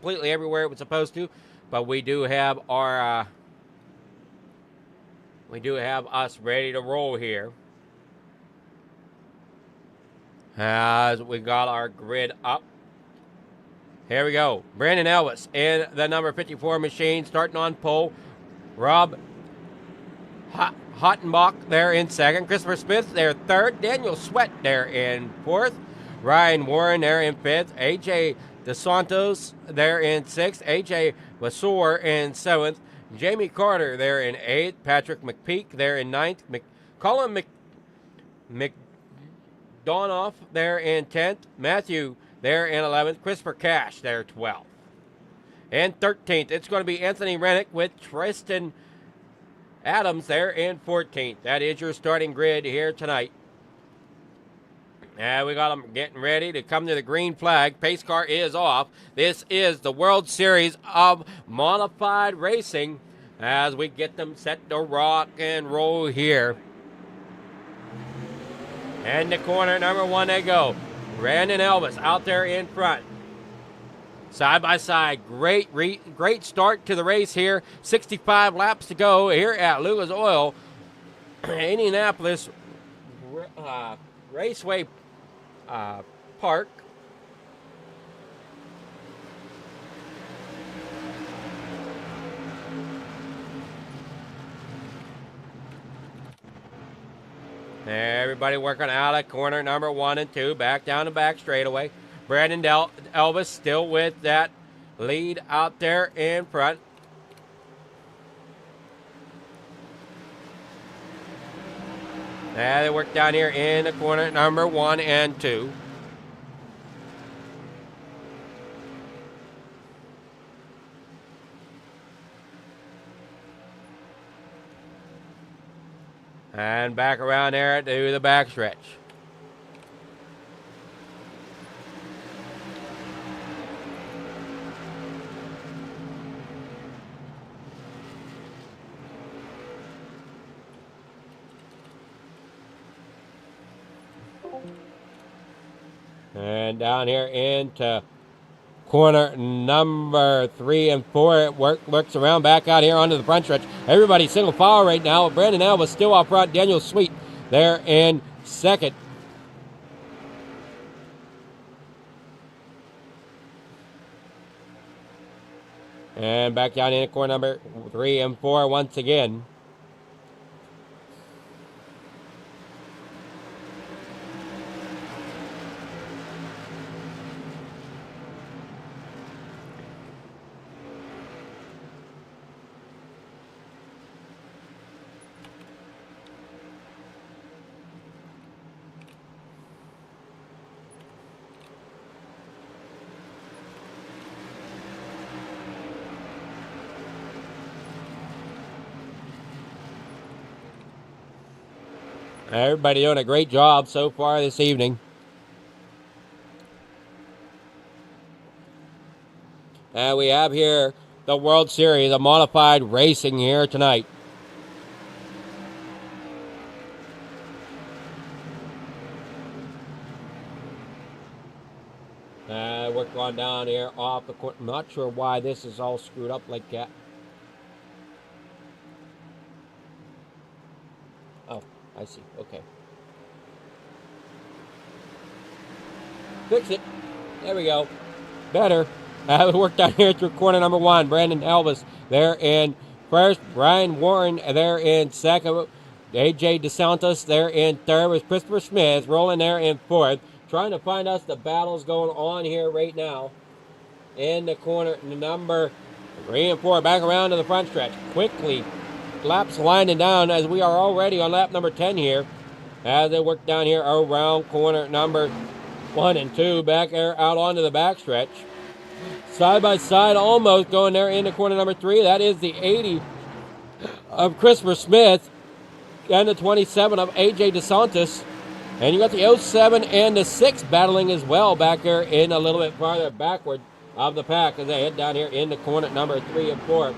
completely everywhere it was supposed to, but we do have our us ready to roll here. As we got our grid up. Here we go. Brandon Elvis in the number 54 machine, starting on pole. Rob Hottenbach there in second. Christopher Smith there third. Daniel Sweat there in fourth. Ryan Warren there in fifth. AJ DeSantos there in sixth. AJ Vasseur in seventh. Jamie Carter there in eighth. Patrick McPeak there in ninth. Colin McDonough there in 10th. Matthew there in 11th. Christopher Cash there 12th. And 13th, it's going to be Anthony Rennick with Tristan Adams there in 14th. That is your starting grid here tonight. And we got them getting ready to come to the green flag. Pace car is off. This is the World Series of Modified Racing as we get them set to rock and roll here. And the corner number one they go. Brandon Elvis out there in front. Side by side, great start to the race here. 65 laps to go here at Lucas Oil, Indianapolis Raceway Park. Everybody working out of corner number 1 and 2, back down the back straightaway. Brandon Elvis still with that lead out there in front. And they work down here in the corner number 1 and 2. And back around there to the backstretch. And down here into corner number 3 and 4. It works around back out here onto the front stretch. Everybody single file right now. Brandon Elvis still off front. Daniel Sweet there in second. And back down in corner number 3 and 4 once again. Everybody doing a great job so far this evening. And we have here the World Series of Modified Racing here tonight. We're going down here off the court. I'm not sure why this is all screwed up like that. Oh, I see. Okay. Fix it. There we go. Better. We work down here through corner number 1. Brandon Elvis there in first. Brian Warren there in second. AJ DeSantos there in third with Christopher Smith rolling there in fourth. Trying to find us the battles going on here right now. In the corner number 3 and 4. Back around to the front stretch. Quickly. Laps winding down as we are already on lap number 10 here. As they work down here around corner number 1 and 2. Back there out onto the back stretch. Side by side almost going there into corner number 3. That is the 80 of Christopher Smith. And the 27 of AJ DeSantis. And you got the 07 and the 6 battling as well back there in a little bit farther backward of the pack as they head down here into corner number 3 and 4.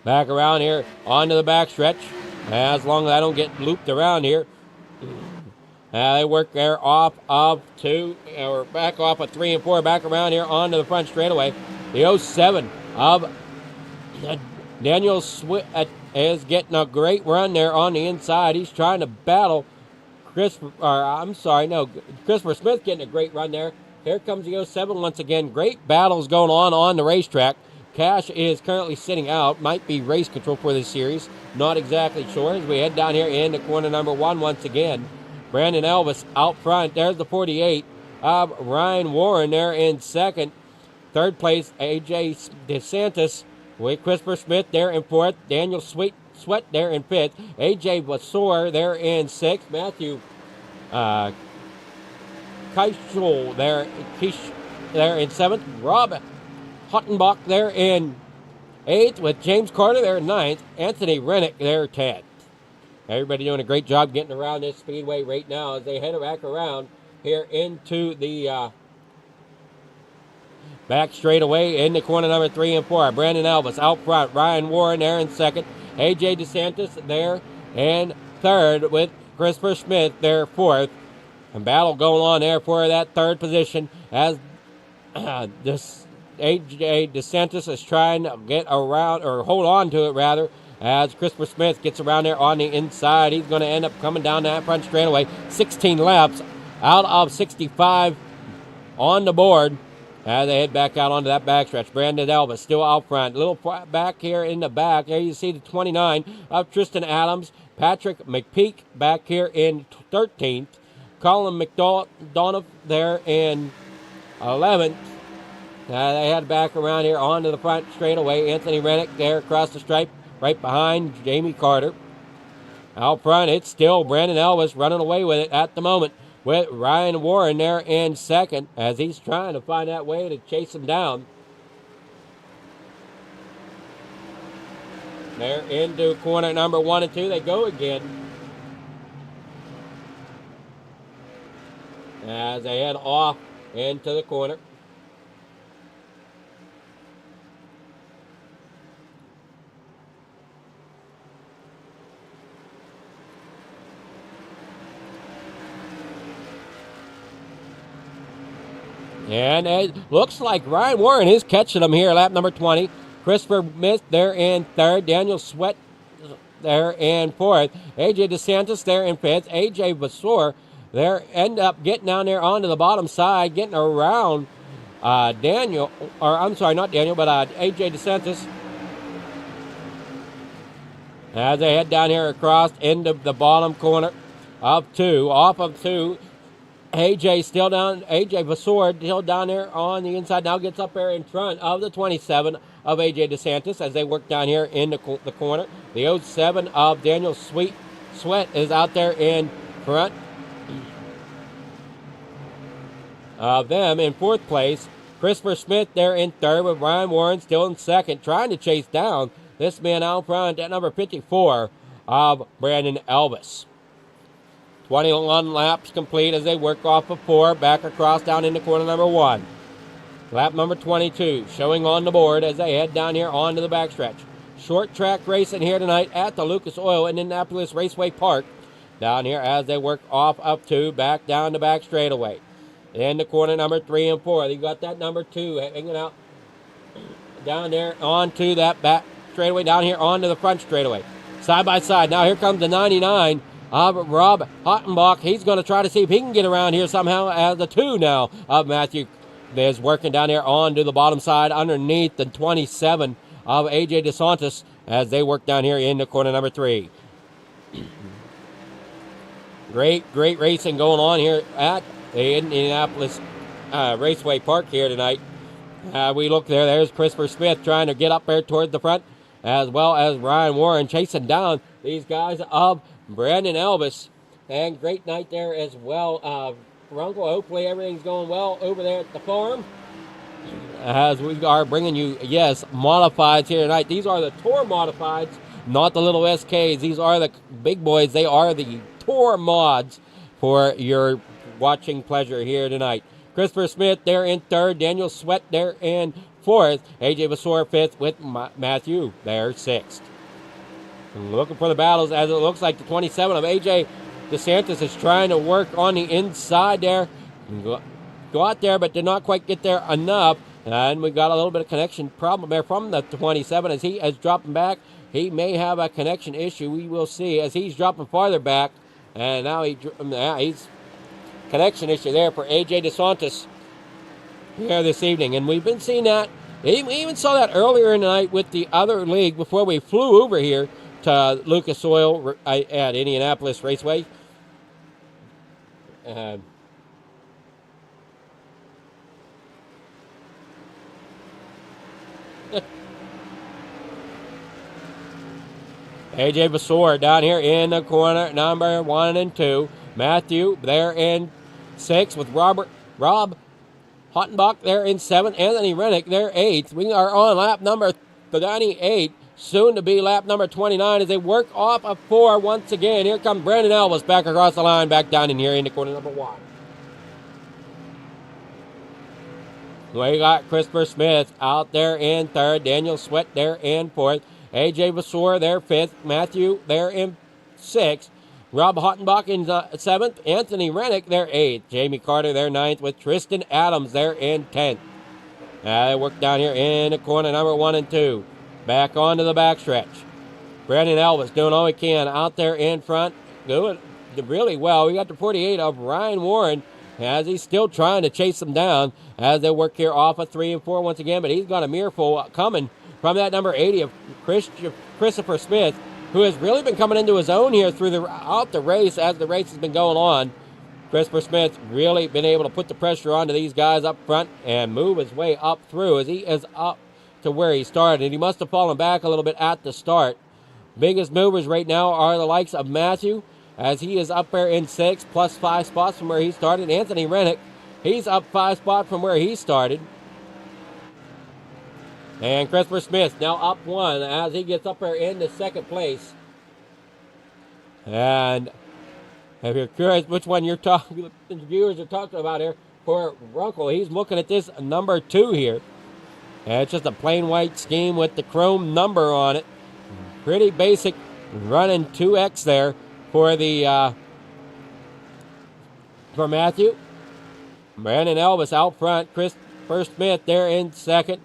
Back around here onto the back stretch. As long as I don't get looped around here. They work there off of 2, or back off of 3 and 4, back around here onto the front straightaway. The 07 of Daniel Swift is getting a great run there on the inside. He's trying to battle Christopher Smith getting a great run there. Here comes the 07 once again. Great battles going on the racetrack. Cash is currently sitting out. Might be race control for this series. Not exactly sure. As we head down here into corner number 1 once again. Brandon Elvis out front. There's the 48 of Ryan Warren there in second. Third place, A.J. DeSantis with Christopher Smith there in fourth. Daniel Sweat there in fifth. A.J. Vasor there in sixth. Matthew Keischel there in seventh. Rob Hottenbach there in eighth with James Carter there in ninth. Anthony Rennick there 10th. Everybody doing a great job getting around this speedway right now as they head back around here into the back straightaway into corner number 3 and 4. Brandon Elvis out front. Ryan Warren there in second. A.J. DeSantis there in third with Christopher Smith there fourth. And battle going on there for that third position as this A.J. DeSantis is trying to get around, or hold on to it rather, as Christopher Smith gets around there on the inside. He's going to end up coming down that front straightaway. 16 laps out of 65 on the board as they head back out onto that backstretch. Brandon Elvis still out front. A little back here in the back. There you see the 29 of Tristan Adams. Patrick McPeak back here in 13th. Colin McDonough there in 11th. They head back around here onto the front straightaway. Anthony Rennick there across the stripe, right behind Jamie Carter. Out front, it's still Brandon Elvis running away with it at the moment, with Ryan Warren there in second as he's trying to find that way to chase him down. They're into corner number 1 and 2. They go again as they head off into the corner. And it looks like Ryan Warren is catching them here, lap number 20. Christopher Smith there in third. Daniel Sweat there in fourth. A.J. DeSantis there in fifth. A.J. Vasor there end up getting down there onto the bottom side, getting around A.J. DeSantis. As they head down here across into the bottom corner of 2, off of 2. A.J. Vasor still down there on the inside. Now gets up there in front of the 27 of A.J. DeSantis as they work down here in the corner. The 07 of Daniel Sweat is out there in front of them in fourth place. Christopher Smith there in third with Ryan Warren still in second, trying to chase down this man out front at number 54 of Brandon Elvis. 21 laps complete as they work off of 4, back across down into corner number 1. Lap number 22 showing on the board as they head down here onto the backstretch. Short track racing here tonight at the Lucas Oil Indianapolis Raceway Park. Down here as they work off up 2, back down the back straightaway. In the corner number 3 and 4. They got that number 2 hanging out down there onto that back straightaway, down here onto the front straightaway. Side by side. Now here comes the 99. Rob Hottenbach. He's going to try to see if he can get around here somehow as the 2 now of Matthew is working down here onto the bottom side underneath the 27 of A.J. DeSantis as they work down here into corner number 3. Great racing going on here at the Indianapolis Raceway Park here tonight. We look there. There's Christopher Smith trying to get up there towards the front, as well as Ryan Warren chasing down these guys of Brandon Elvis. And great night there as well. Runkle, hopefully everything's going well over there at the farm, as we are bringing you, modifieds here tonight. These are the Tour modifieds, not the little SKs. These are the big boys. They are the Tour mods for your watching pleasure here tonight. Christopher Smith there in third. Daniel Sweat there in fourth. A.J. Vasor fifth with Matthew there sixth. Looking for the battles as it looks like the 27 of A.J. DeSantis is trying to work on the inside there. Go out there, but did not quite get there enough. And we got a little bit of connection problem there from the 27 as he is dropping back. He may have a connection issue. We will see as he's dropping farther back. And now he's connection issue there for AJ DeSantis here this evening. And we've been seeing that. We even saw that earlier in the night with the other league before we flew over here to Lucas Oil at Indianapolis Raceway. AJ Vasor down here in the corner, number 1 and 2. Matthew there in 6 with Rob Hottenbach there in 7. Anthony Rennick there 8th. We are on lap number 98, soon to be lap number 29 as they work off of 4 once again. Here comes Brandon Elvis back across the line, back down in here in the corner number 1. We got Christopher Smith out there in 3rd. Daniel Sweat there in 4th. AJ Vasor there 5th. Matthew there in 6th. Rob Hottenbach in 7th. Anthony Rennick there 8th. Jamie Carter there 9th with Tristan Adams there in 10th. They work down here in the corner number 1 and 2. Back onto the backstretch. Brandon Elvis doing all he can out there in front. Doing really well. We got the 48 of Ryan Warren as he's still trying to chase them down as they work here off of 3 and 4 once again. But he's got a mireful coming from that number 80 of Christopher Smith, who has really been coming into his own here throughout the race as the race has been going on. Christopher Smith really been able to put the pressure onto these guys up front and move his way up through as he is up to where he started. And he must have fallen back a little bit at the start. Biggest movers right now are the likes of Matthew, as he is up there in 6, plus 5 spots from where he started. Anthony Rennick, he's up 5 spots from where he started. And Christopher Smith now up 1 as he gets up there into 2nd place. And if you're curious which one the viewers are talking about here, for Runkle, he's looking at this number 2 here. And it's just a plain white scheme with the chrome number on it. Pretty basic, running 2X there for for Matthew. Brandon Elvis out front. Christopher Smith there in 2nd.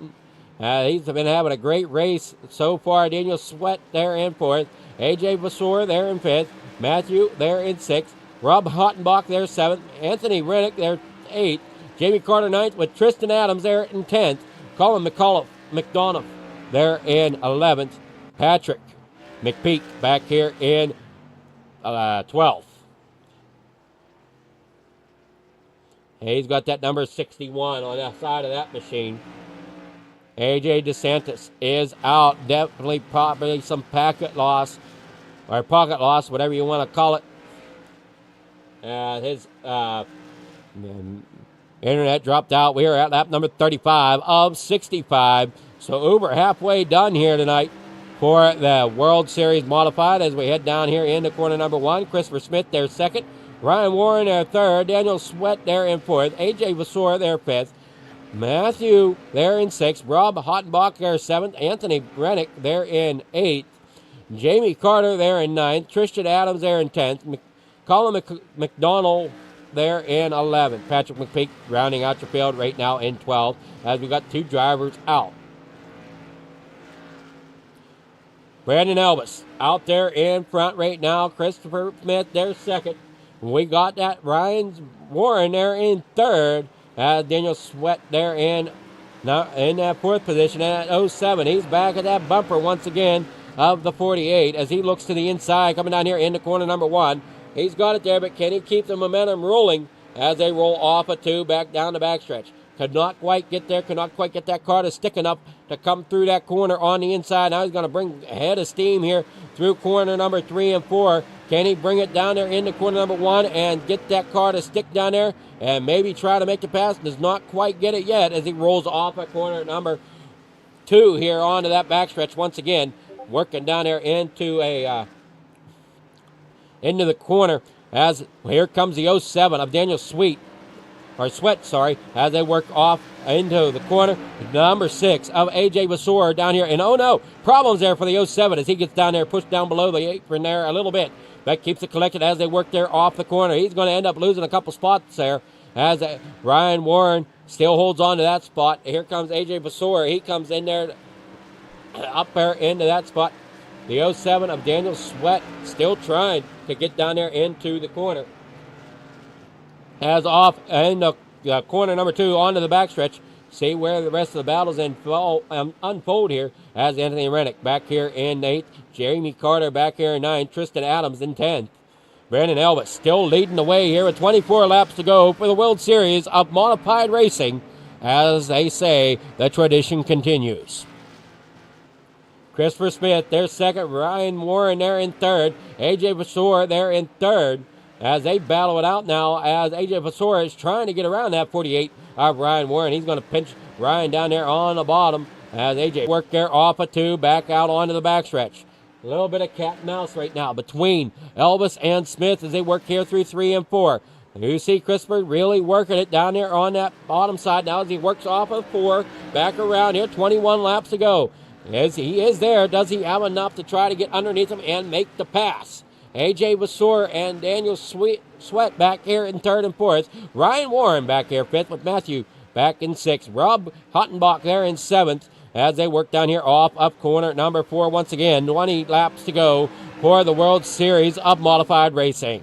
He's been having a great race so far. Daniel Sweat there in 4th. AJ Vasor there in 5th. Matthew there in 6th. Rob Hottenbach there 7th. Anthony Rennick there 8th. Jamie Carter 9th with Tristan Adams there in 10th. Colin McDonough there in 11th. Patrick McPeak back here in 12th. He's got that number 61 on the side of that machine. AJ DeSantis is out. Definitely probably some packet loss, or pocket loss, whatever you want to call it. His internet dropped out. We are at lap number 35 of 65. So over halfway done here tonight for the World Series Modified as we head down here into corner number 1. Christopher Smith there 2nd. Ryan Warren there 3rd. Daniel Sweat there in 4th. AJ Vasor there 5th. Matthew there in 6th. Rob Hottenbach there 7th. Anthony Rennick there in 8th. Jamie Carter there in 9th. Tristan Adams there in 10th. Colin McDonald there in 11th. Patrick McPeak rounding out your field right now in 12th as we got 2 drivers out. Brandon Elvis out there in front right now. Christopher Smith there 2nd. We got that Ryan Warren there in 3rd. Daniel Sweat there in that 4th position at 07. He's back at that bumper once again of the 48 as he looks to the inside coming down here into corner number 1. He's got it there, but can he keep the momentum rolling as they roll off of 2 back down the backstretch? Could not quite get there, could not quite get that car to stick enough to come through that corner on the inside. Now he's going to bring a head of steam here through corner number 3 and 4. Can he bring it down there into corner number 1 and get that car to stick down there and maybe try to make the pass? Does not quite get it yet as he rolls off at corner number 2 here onto that backstretch once again. Working down there into the corner as here comes the 07 of Daniel Sweat, as they work off into the corner. Number 6 of AJ Vasor down here. And oh no, problems there for the 07 as he gets down there, pushed down below the apron there a little bit Beck keeps it collected as they work there off the corner. He's going to end up losing a couple spots there as Ryan Warren still holds on to that spot. Here comes AJ Basor. He comes in there up there into that spot. The 07 of Daniel Sweat still trying to get down there into the corner. As off in the corner number 2 onto the backstretch. See where the rest of the battles unfold here as Anthony Rennick back here in 8th. Jamie Carter back here in 9th. Tristan Adams in 10th. Brandon Elvis still leading the way here with 24 laps to go for the World Series of Modified Racing. As they say, the tradition continues. Christopher Smith, there second. Ryan Warren there in third. AJ Basor there in third. As they battle it out now, as AJ Basor is trying to get around that 48 of Ryan Warren. He's going to pinch Ryan down there on the bottom as AJ work there off a 2, back out onto the backstretch. A little bit of cat and mouse right now between Elvis and Smith as they work here through 3 and 4. You see Christopher really working it down there on that bottom side now as he works off of 4, back around here, 21 laps to go. As he is there, does he have enough to try to get underneath him and make the pass? AJ Basor and Daniel Sweat back here in 3rd and 4th. Ryan Warren back here 5th with Matthew back in 6th. Rob Hottenbach there in 7th as they work down here off up corner number 4 once again. 20 laps to go for the World Series of Modified Racing.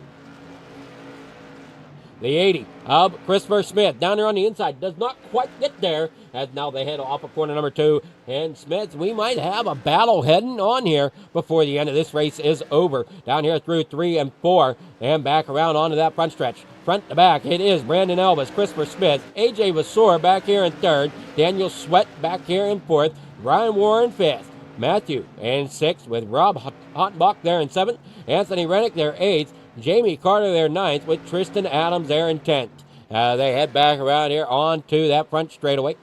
The 80 of Christopher Smith down there on the inside does not quite get there as now they head off of corner number 2. And Smith, we might have a battle heading on here before the end of this race is over. Down here through 3 and 4 and back around onto that front stretch. Front to back, it is Brandon Elvis, Christopher Smith, AJ Basor back here in 3rd, Daniel Sweat back here in 4th, Ryan Warren 5th, Matthew in 6th with Rob Hottenbach there in 7th, Anthony Rennick there 8th, Jamie Carter there 9th with Tristan Adams there in 10th. They head back around here onto that front straightaway.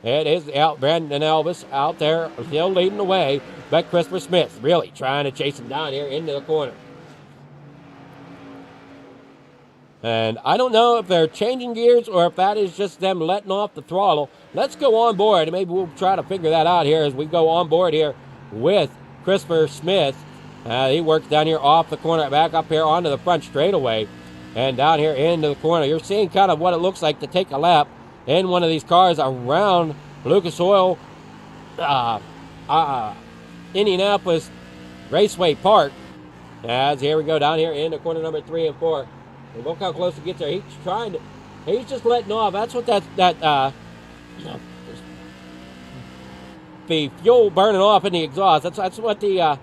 It is Brandon Elvis out there still leading the way, but Christopher Smith really trying to chase him down here into the corner. And I don't know if they're changing gears or if that is just them letting off the throttle. Let's go on board, and maybe we'll try to figure that out here as we go on board here with Christopher Smith. He works down here off the corner, back up here onto the front straightaway, and down here into the corner. You're seeing kind of what it looks like to take a lap in one of these cars around Lucas Oil Indianapolis Raceway Park. As here we go down here into corner number 3 and 4. And look how close he gets there. He's just letting off. That's what the fuel burning off in the exhaust. That's what the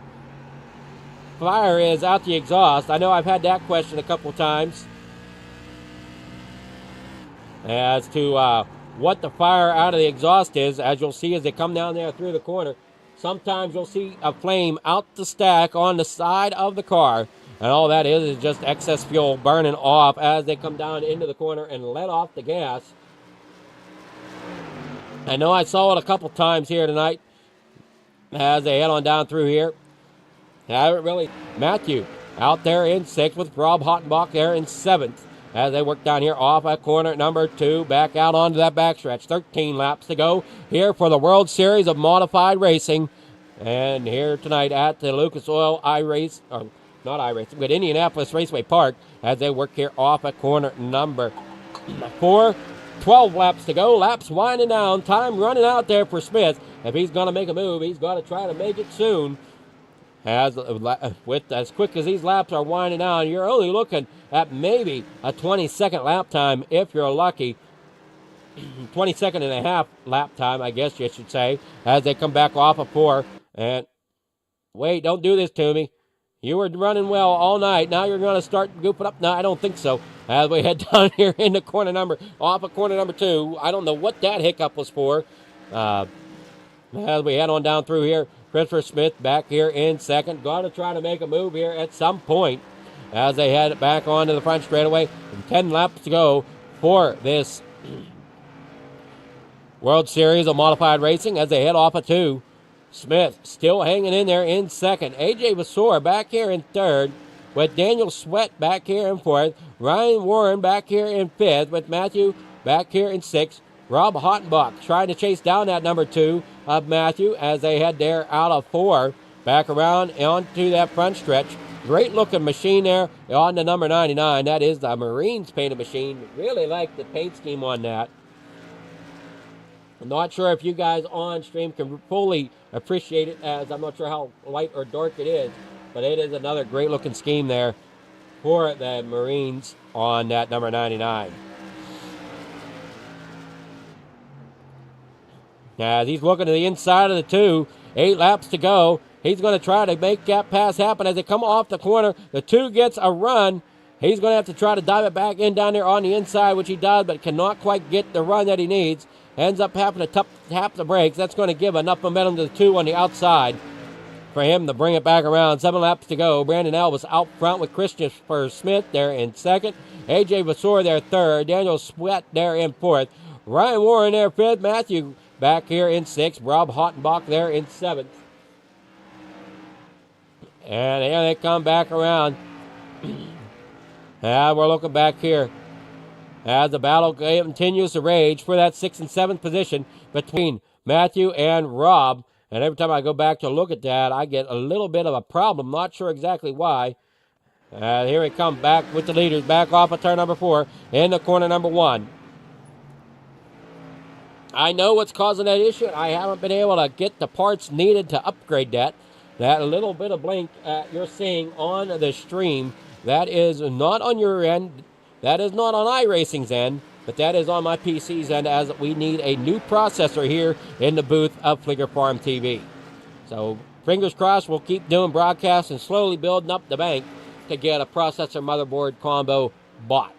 fire is out the exhaust. I know I've had that question a couple times as to what the fire out of the exhaust is. As you'll see as they come down there through the corner, sometimes you'll see a flame out the stack on the side of the car. And all that is just excess fuel burning off as they come down into the corner and let off the gas. I know I saw it a couple times here tonight as they head on down through here. Haven't really. Matthew out there in 6th with Rob Hottenbach there in 7th as they work down here off at corner number 2, back out onto that backstretch. 13 laps to go here for the World Series of Modified Racing. And here tonight at the Lucas Oil but Indianapolis Raceway Park as they work here off at corner number 4. 12 laps to go. Laps winding down. Time running out there for Smith. If he's going to make a move, he's got to try to make it soon. As quick as these laps are winding down, you're only looking at maybe a 20-second lap time if you're lucky. 20-second and a half lap time, I guess you should say, as they come back off of 4. And wait, don't do this to me. You were running well all night. Now you're going to start goofing up? No, I don't think so. As we head down here into corner number 2. I don't know what that hiccup was for. As we head on down through here, Christopher Smith back here in 2nd. Got to try to make a move here at some point as they head back onto the front straightaway. And 10 laps to go for this World Series of Modified Racing as they head off of 2. Smith still hanging in there in 2nd. AJ Basor back here in 3rd with Daniel Sweat back here in 4th. Ryan Warren back here in 5th with Matthew back here in 6th. Rob Hottenbach trying to chase down that number 2 of Matthew as they head there out of 4. Back around onto that front stretch. Great looking machine there on the number 99. That is the Marines painted machine. Really like the paint scheme on that. I'm not sure if you guys on stream can fully appreciate it, as I'm not sure how light or dark it is, but it is another great looking scheme there for the Marines on that number 99. As he's looking to the inside of the 2, 8 laps to go. He's going to try to make that pass happen as they come off the corner. The 2 gets a run. He's going to have to try to dive it back in down there on the inside, which he does, but cannot quite get the run that he needs. Ends up having to tap the brakes. That's going to give enough momentum to the 2 on the outside for him to bring it back around. 7 laps to go. Brandon Elvis out front with Christopher Smith there in second. AJ Vasor there third. Daniel Sweat there in fourth. Ryan Warren there fifth. Matthew back here in sixth. Rob Hottenbach there in seventh. And here they come back around. And we're looking back here as the battle continues to rage for that 6th and 7th position between Matthew and Rob. And every time I go back to look at that, I get a little bit of a problem. Not sure exactly why. Here we come back with the leaders. Back off of turn number 4 in the corner number 1. I know what's causing that issue. I haven't been able to get the parts needed to upgrade that. That little bit of blink you're seeing on the stream, that is not on your end. That is not on iRacing's end, but that is on my PC's end, as we need a new processor here in the booth of Flicker Farm TV. So fingers crossed, we'll keep doing broadcasts and slowly building up the bank to get a processor motherboard combo bought.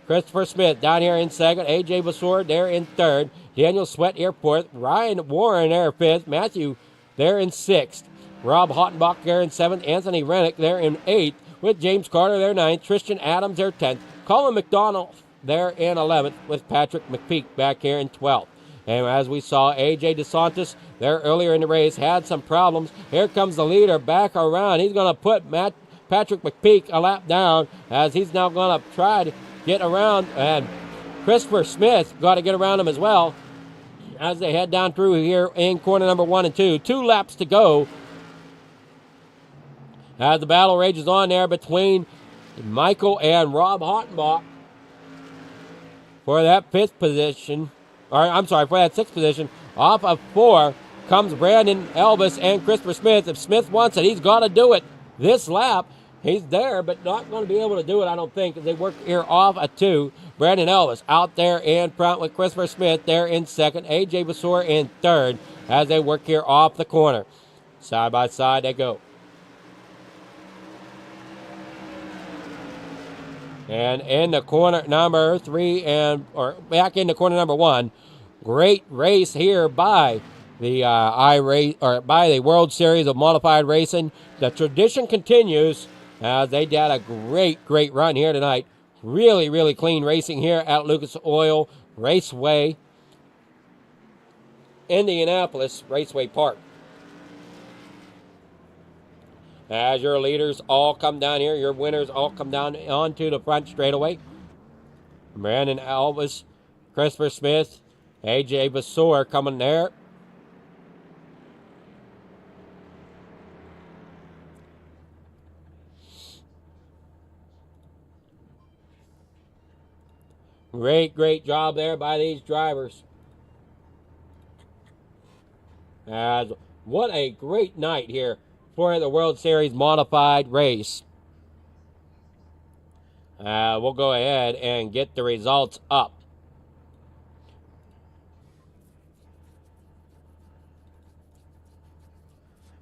Christopher Smith down here in second. AJ Vasor there in third. Daniel Sweat here fourth. Ryan Warren there fifth. Matthew there in sixth. Rob Hottenbach there in seventh. Anthony Rennick there in eighth. With James Carter there ninth. Tristan Adams there 10th. Colin McDonald there in 11th. With Patrick McPeak back here in 12th. And as we saw, AJ DeSantis there earlier in the race had some problems. Here comes the leader back around. He's going to put Patrick McPeak a lap down, as he's now going to try to get around. And Christopher Smith got to get around him as well as they head down through here in corner number 1 and 2. 2 laps to go as the battle rages on there between Michael and Rob Hottenbach for that 5th position. For that 6th position. Off of 4 comes Brandon Elvis and Christopher Smith. If Smith wants it, he's got to do it this lap. He's there, but not going to be able to do it, I don't think, as they work here off a 2. Brandon Elvis out there in front with Christopher Smith there in second. AJ Vasor in third as they work here off the corner. Side by side they go. And in the corner number 3 back in the corner number 1, great race here by the by the World Series of Modified Racing. The tradition continues as they did a great run here tonight. Really, really clean racing here at Lucas Oil Raceway, Indianapolis Raceway Park. As your leaders all come down here, your winners all come down onto the front straightaway. Brandon Elvis, Christopher Smith, AJ Vasor coming there. Great job there by these drivers. As what a great night here for the World Series Modified race. We'll go ahead and get the results up.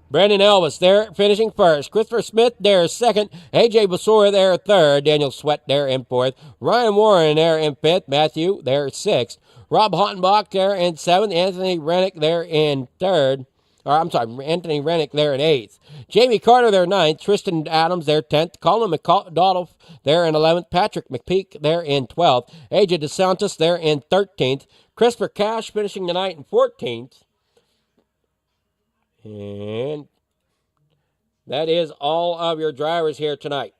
Brandon Elvis there finishing first. Christopher Smith there second. AJ Vasor there third. Daniel Sweat there in fourth. Ryan Warren there in fifth. Matthew there sixth. Rob Hottenbach there in seventh. Anthony Rennick there in third. Anthony Rennick there in eighth. Jamie Carter there ninth. Tristan Adams there 10th. Colin McDonald there in 11th. Patrick McPeak there in 12th. AJ DeSantis there in 13th. Christopher Cash finishing the night in 14th. And that is all of your drivers here tonight.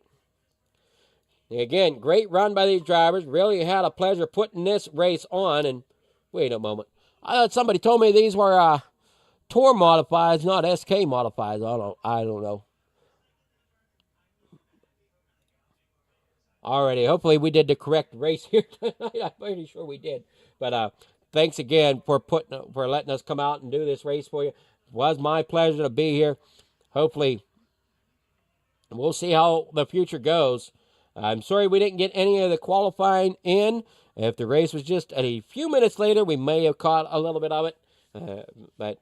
Again, great run by these drivers. Really had a pleasure putting this race on. And wait a moment. Somebody told me these were Tour modifieds, not SK modifieds. I don't know. already. Hopefully we did the correct race here tonight. I'm pretty sure we did. But thanks again for letting us come out and do this race for you. It was my pleasure to be here. Hopefully we'll see how the future goes. I'm sorry we didn't get any of the qualifying in. If the race was just a few minutes later, we may have caught a little bit of it. But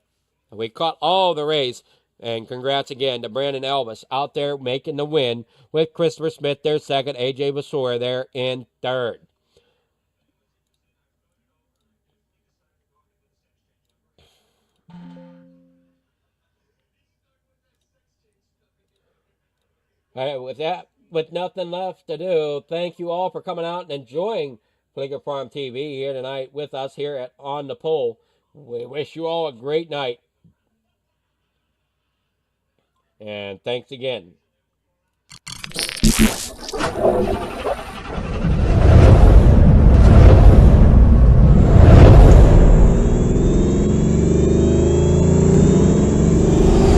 we caught all the race. And congrats again to Brandon Elvis out there making the win with Christopher Smith there second, AJ Vasora there in third. With nothing left to do, thank you all for coming out and enjoying Fleeger Farm TV here tonight with us here at On the Pole. We wish you all a great night. And thanks again.